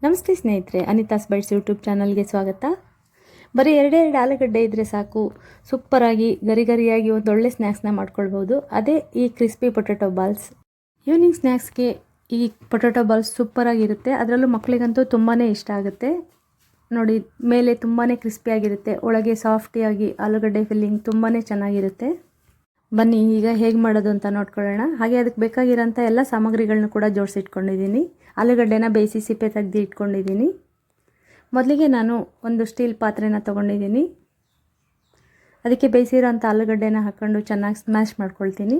ನಮಸ್ತೆ ಸ್ನೇಹಿತರೆ, ಅನಿತಾಸ್ bites YouTube ಚಾನಲ್ಗೆ ಸ್ವಾಗತ. ಬರೀ ಎರಡೆರಡು ಆಲೂಗಡ್ಡೆ ಇದ್ದರೆ ಸಾಕು, ಸೂಪರಾಗಿ ಗರಿಯಾಗಿ ಒಂದು ಒಳ್ಳೆ ಸ್ನ್ಯಾಕ್ಸ್ನ ಮಾಡ್ಕೊಳ್ಬೋದು. ಅದೇ ಈ ಕ್ರಿಸ್ಪಿ ಪೊಟ್ಯಾಟೊ ಬಾಲ್ಸ್. ಈವ್ನಿಂಗ್ ಸ್ನ್ಯಾಕ್ಸ್ಗೆ ಈ ಪೊಟ್ಯಾಟೊ ಬಾಲ್ಸ್ ಸೂಪರಾಗಿರುತ್ತೆ. ಅದರಲ್ಲೂ ಮಕ್ಕಳಿಗಂತೂ ತುಂಬಾ ಇಷ್ಟ ಆಗುತ್ತೆ. ನೋಡಿ, ಮೇಲೆ ತುಂಬಾ ಕ್ರಿಸ್ಪಿಯಾಗಿರುತ್ತೆ, ಒಳಗೆ ಸಾಫ್ಟಿಯಾಗಿ ಆಲೂಗಡ್ಡೆ ಫಿಲ್ಲಿಂಗ್ ತುಂಬಾ ಚೆನ್ನಾಗಿರುತ್ತೆ. ಬನ್ನಿ ಈಗ ಹೇಗೆ ಮಾಡೋದು ಅಂತ ನೋಡ್ಕೊಳ್ಳೋಣ. ಹಾಗೆ ಅದಕ್ಕೆ ಬೇಕಾಗಿರೋಂಥ ಎಲ್ಲ ಸಾಮಗ್ರಿಗಳನ್ನ ಕೂಡ ಜೋಡಿಸಿಟ್ಕೊಂಡಿದ್ದೀನಿ. ಆಲೂಗಡ್ಡೆನ ಬೇಯಿಸಿ ಸಿಪ್ಪೆ ತೆಗೆದು ಇಟ್ಕೊಂಡಿದ್ದೀನಿ. ಮೊದಲಿಗೆ ನಾನು ಒಂದು ಸ್ಟೀಲ್ ಪಾತ್ರೆನ ತೊಗೊಂಡಿದ್ದೀನಿ. ಅದಕ್ಕೆ ಬೇಯಿಸಿರೋಂಥ ಆಲೂಗಡ್ಡೆನ ಹಾಕ್ಕೊಂಡು ಚೆನ್ನಾಗಿ ಸ್ಮ್ಯಾಶ್ ಮಾಡ್ಕೊಳ್ತೀನಿ.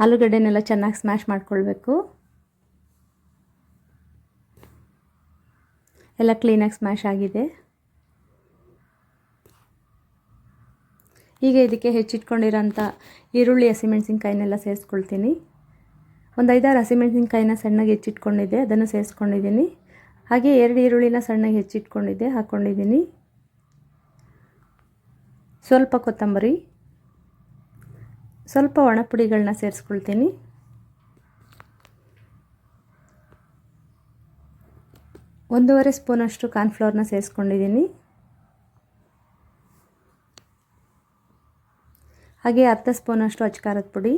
ಆಲೂಗಡ್ಡೆನೆಲ್ಲ ಚೆನ್ನಾಗಿ ಸ್ಮ್ಯಾಶ್ ಮಾಡ್ಕೊಳ್ಬೇಕು. ಎಲ್ಲ ಕ್ಲೀನಾಗಿ ಸ್ಮ್ಯಾಶ್ ಆಗಿದೆ. ಈಗ ಇದಕ್ಕೆ ಹೆಚ್ಚಿಟ್ಕೊಂಡಿರೋಂಥ ಈರುಳ್ಳಿ, ಹಸಿಮೆಣಸಿನ್ಕಾಯಿನೆಲ್ಲ ಸೇರಿಸ್ಕೊಳ್ತೀನಿ. ಒಂದು 5-6 ಹಸಿಮೆಣಸಿನ್ಕಾಯಿನ ಸಣ್ಣಗೆ ಹೆಚ್ಚಿಟ್ಕೊಂಡಿದ್ದೆ, ಅದನ್ನು ಸೇರಿಸ್ಕೊಂಡಿದ್ದೀನಿ. ಹಾಗೆ 2 ಈರುಳ್ಳಿನ ಸಣ್ಣಗೆ ಹೆಚ್ಚಿಟ್ಕೊಂಡಿದ್ದೆ, ಹಾಕ್ಕೊಂಡಿದ್ದೀನಿ. ಸ್ವಲ್ಪ ಕೊತ್ತಂಬರಿ, ಸ್ವಲ್ಪ ಒಣಪುಡಿಗಳನ್ನ ಸೇರಿಸ್ಕೊಳ್ತೀನಿ. ಒಂದೂವರೆ ಸ್ಪೂನಷ್ಟು ಕಾರ್ನ್ಫ್ಲವರ್ನ ಸೇರಿಸ್ಕೊಂಡಿದ್ದೀನಿ. ಹಾಗೆ ಅರ್ಧ ಸ್ಪೂನಷ್ಟು ಅಚ್ಕಾರದ ಪುಡಿ,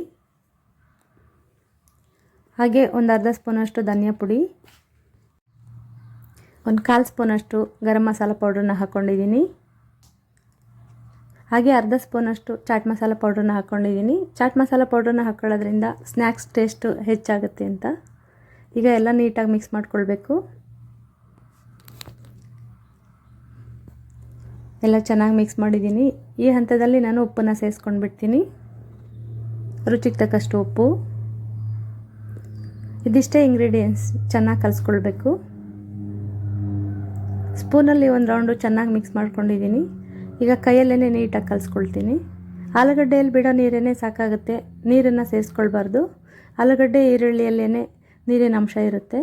ಹಾಗೆ ಒಂದು ಅರ್ಧ ಸ್ಪೂನಷ್ಟು ಧನಿಯಾ ಪುಡಿ, ಒಂದು 1/4 ಸ್ಪೂನಷ್ಟು ಗರಂ ಮಸಾಲ ಪೌಡ್ರನ್ನ ಹಾಕ್ಕೊಂಡಿದ್ದೀನಿ. ಹಾಗೆ ಅರ್ಧ ಸ್ಪೂನಷ್ಟು ಚಾಟ್ ಮಸಾಲ ಪೌಡ್ರನ್ನ ಹಾಕ್ಕೊಂಡಿದ್ದೀನಿ. ಚಾಟ್ ಮಸಾಲ ಪೌಡ್ರನ್ನ ಹಾಕ್ಕೊಳ್ಳೋದ್ರಿಂದ ಸ್ನ್ಯಾಕ್ಸ್ ಟೇಸ್ಟು ಹೆಚ್ಚಾಗುತ್ತೆ ಅಂತ. ಈಗ ಎಲ್ಲ ನೀಟಾಗಿ ಮಿಕ್ಸ್ ಮಾಡ್ಕೊಳ್ಬೇಕು. ಎಲ್ಲ ಚೆನ್ನಾಗಿ ಮಿಕ್ಸ್ ಮಾಡಿದ್ದೀನಿ. ಈ ಹಂತದಲ್ಲಿ ನಾನು ಉಪ್ಪನ್ನು ಸೇರಿಸ್ಕೊಂಡು ಬಿಡ್ತೀನಿ. ರುಚಿಗೆ ತಕ್ಕಷ್ಟು ಉಪ್ಪು. ಇದಿಷ್ಟೇ ಇಂಗ್ರೀಡಿಯೆಂಟ್ಸ್. ಚೆನ್ನಾಗಿ ಕಲಿಸ್ಕೊಳ್ಬೇಕು. ಸ್ಪೂನಲ್ಲಿ ಒಂದು ರೌಂಡು ಚೆನ್ನಾಗಿ ಮಿಕ್ಸ್ ಮಾಡ್ಕೊಂಡಿದ್ದೀನಿ. ಈಗ ಕೈಯಲ್ಲೇ ನೀಟಾಗಿ ಕಲಿಸ್ಕೊಳ್ತೀನಿ. ಆಲೂಗಡ್ಡೆಯಲ್ಲಿ ಬಿಡೋ ನೀರೇ ಸಾಕಾಗುತ್ತೆ, ನೀರನ್ನು ಸೇರಿಸ್ಕೊಳ್ಬಾರ್ದು. ಆಲೂಗಡ್ಡೆ ಈರುಳ್ಳಿಯಲ್ಲೇ ನೀರಿನ ಅಂಶ ಇರುತ್ತೆ.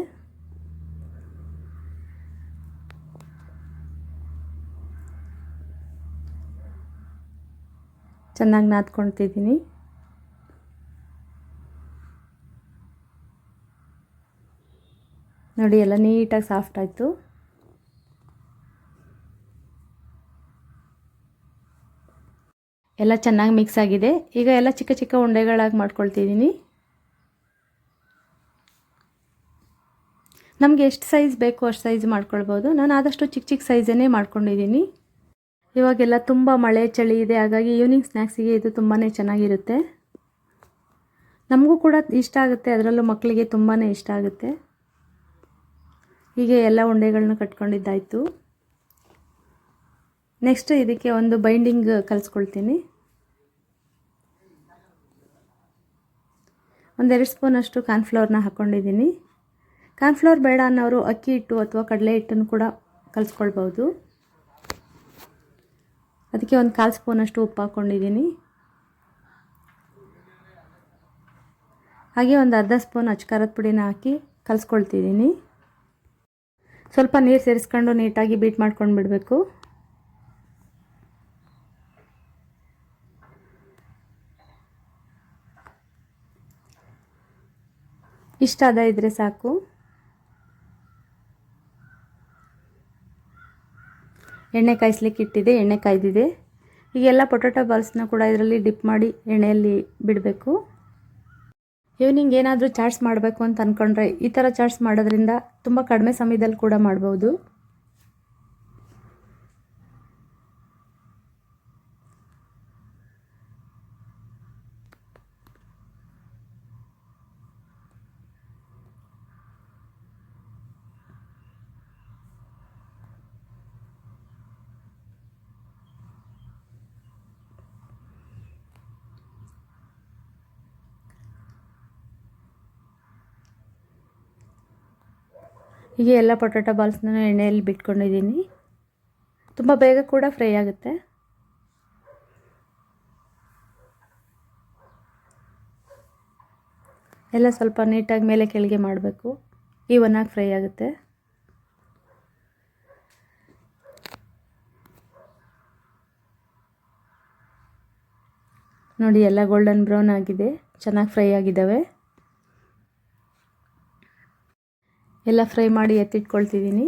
ಚೆನ್ನಾಗಿ ನಾದ್ಕೊಳ್ತಿದ್ದೀನಿ. ನೋಡಿ, ಎಲ್ಲ ನೀಟಾಗಿ ಸಾಫ್ಟ್ ಆಯಿತು. ಎಲ್ಲ ಚೆನ್ನಾಗಿ ಮಿಕ್ಸ್ ಆಗಿದೆ. ಈಗ ಎಲ್ಲ ಚಿಕ್ಕ ಚಿಕ್ಕ ಉಂಡೆಗಳಾಗಿ ಮಾಡ್ಕೊಳ್ತಿದ್ದೀನಿ. ನಮಗೆ ಎಷ್ಟು ಸೈಜ್ ಬೇಕೋ ಅಷ್ಟು ಸೈಜ್ ಮಾಡ್ಕೊಳ್ಬೋದು. ನಾನು ಆದಷ್ಟು ಚಿಕ್ಕ ಚಿಕ್ಕ ಸೈಜನ್ನೇ ಮಾಡ್ಕೊಂಡಿದ್ದೀನಿ. ಇವಾಗೆಲ್ಲ ತುಂಬ ಮಳೆ ಚಳಿ ಇದೆ, ಹಾಗಾಗಿ ಈವ್ನಿಂಗ್ ಸ್ನ್ಯಾಕ್ಸಿಗೆ ಇದು ತುಂಬಾ ಚೆನ್ನಾಗಿರುತ್ತೆ. ನಮಗೂ ಕೂಡ ಇಷ್ಟ ಆಗುತ್ತೆ, ಅದರಲ್ಲೂ ಮಕ್ಕಳಿಗೆ ತುಂಬಾ ಇಷ್ಟ ಆಗುತ್ತೆ. ಹೀಗೆ ಎಲ್ಲ ಉಂಡೆಗಳನ್ನ ಕಟ್ಕೊಂಡಿದ್ದಾಯಿತು. ನೆಕ್ಸ್ಟ್ ಇದಕ್ಕೆ ಒಂದು ಬೈಂಡಿಂಗ್ ಕಲಿಸ್ಕೊಳ್ತೀನಿ. 1-2 ಸ್ಪೂನಷ್ಟು ಕಾರ್ನ್ಫ್ಲವರ್ನ ಹಾಕ್ಕೊಂಡಿದ್ದೀನಿ. ಕಾರ್ನ್ಫ್ಲವರ್ ಬೇಡ ಅನ್ನೋರು ಅಕ್ಕಿ ಹಿಟ್ಟು ಅಥವಾ ಕಡಲೆ ಹಿಟ್ಟನ್ನು ಕೂಡ ಕಲಿಸ್ಕೊಳ್ಬೋದು. ಅದಕ್ಕೆ ಒಂದು 1/4 ಸ್ಪೂನಷ್ಟು ಉಪ್ಪು ಹಾಕ್ಕೊಂಡಿದ್ದೀನಿ. ಹಾಗೆ ಒಂದು ಅರ್ಧ ಸ್ಪೂನ್ ಅಚ್ಕಾರದ ಪುಡಿನ ಹಾಕಿ ಕಲಿಸ್ಕೊಳ್ತಿದ್ದೀನಿ. ಸ್ವಲ್ಪ ನೀರು ಸೇರಿಸ್ಕೊಂಡು ನೀಟಾಗಿ ಬೀಟ್ ಮಾಡ್ಕೊಂಡು ಬಿಡಬೇಕು. ಇಷ್ಟ ಅದ ಇದ್ದರೆ ಸಾಕು. ಎಣ್ಣೆ ಕಾಯಿಸ್ಲಿಕ್ಕೆ ಇಟ್ಟಿದೆ, ಎಣ್ಣೆ ಕಾಯ್ದಿದೆ. ಈಗೆಲ್ಲ ಪೊಟ್ಯಾಟೊ ಬಾಲ್ಸ್ನ ಕೂಡ ಇದರಲ್ಲಿ ಡಿಪ್ ಮಾಡಿ ಎಣ್ಣೆಯಲ್ಲಿ ಬಿಡಬೇಕು. ಈವ್ನಿಂಗ್ ಏನಾದರೂ ಚಾಟ್ಸ್ ಮಾಡಬೇಕು ಅಂತ ಅಂದ್ಕೊಂಡ್ರೆ ಈ ಥರ ಚಾಟ್ಸ್ ಮಾಡೋದ್ರಿಂದ ತುಂಬ ಕಡಿಮೆ ಸಮಯದಲ್ಲಿ ಕೂಡ ಮಾಡ್ಬೋದು. ಹೀಗೆ ಎಲ್ಲ ಪೊಟ್ಯಾಟೊ ಬಾಲ್ಸ್ನ ಎಣ್ಣೆಯಲ್ಲಿ ಬಿಟ್ಕೊಂಡಿದ್ದೀನಿ. ತುಂಬ ಬೇಗ ಕೂಡ ಫ್ರೈ ಆಗುತ್ತೆ. ಎಲ್ಲ ಸ್ವಲ್ಪ ನೀಟಾಗಿ ಮೇಲೆ ಕೆಳಗೆ ಮಾಡಬೇಕು, ಈವನಾಗಿ ಫ್ರೈ ಆಗುತ್ತೆ. ನೋಡಿ, ಎಲ್ಲ ಗೋಲ್ಡನ್ ಬ್ರೌನ್ ಆಗಿದೆ, ಚೆನ್ನಾಗಿ ಫ್ರೈ ಆಗಿದ್ದಾವೆ. ಎಲ್ಲ ಫ್ರೈ ಮಾಡಿ ಎತ್ತಿಟ್ಕೊಳ್ತಿದ್ದೀನಿ.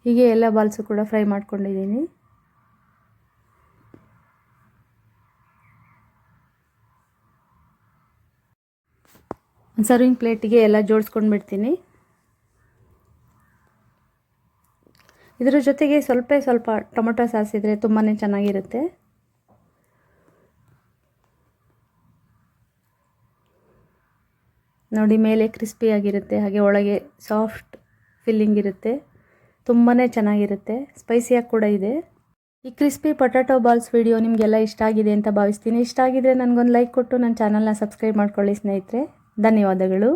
ಹೀಗೆ ಎಲ್ಲ ಬಾಲ್ಸು ಕೂಡ ಫ್ರೈ ಮಾಡ್ಕೊಂಡಿದ್ದೀನಿ. ಒಂದು ಸರ್ವಿಂಗ್ ಪ್ಲೇಟಿಗೆ ಎಲ್ಲ ಜೋಡಿಸ್ಕೊಂಡು ಬಿಡ್ತೀನಿ. ಇದರ ಜೊತೆಗೆ ಸ್ವಲ್ಪ ಟೊಮೊಟೊ ಸಾಸ್ ಇದ್ದರೆ ತುಂಬಾ ಚೆನ್ನಾಗಿರುತ್ತೆ. ನೋಡಿ, ಮೇಲೆ ಕ್ರಿಸ್ಪಿಯಾಗಿರುತ್ತೆ, ಹಾಗೆ ಒಳಗೆ ಸಾಫ್ಟ್ ಫಿಲ್ಲಿಂಗ್ ಇರುತ್ತೆ. ತುಂಬಾ ಚೆನ್ನಾಗಿರುತ್ತೆ, ಸ್ಪೈಸಿಯಾಗಿ ಕೂಡ ಇದೆ. ಈ ಕ್ರಿಸ್ಪಿ ಪೊಟ್ಯಾಟೊ ಬಾಲ್ಸ್ ವಿಡಿಯೋ ನಿಮಗೆಲ್ಲ ಇಷ್ಟ ಆಗಿದೆ ಅಂತ ಭಾವಿಸ್ತೀನಿ. ಇಷ್ಟ ಆಗಿದ್ರೆ ನನಗೊಂದು ಲೈಕ್ ಕೊಟ್ಟು ನನ್ನ ಚಾನಲ್ನ ಸಬ್ಸ್ಕ್ರೈಬ್ ಮಾಡ್ಕೊಳ್ಳಿ ಸ್ನೇಹಿತರೆ. ಧನ್ಯವಾದಗಳು.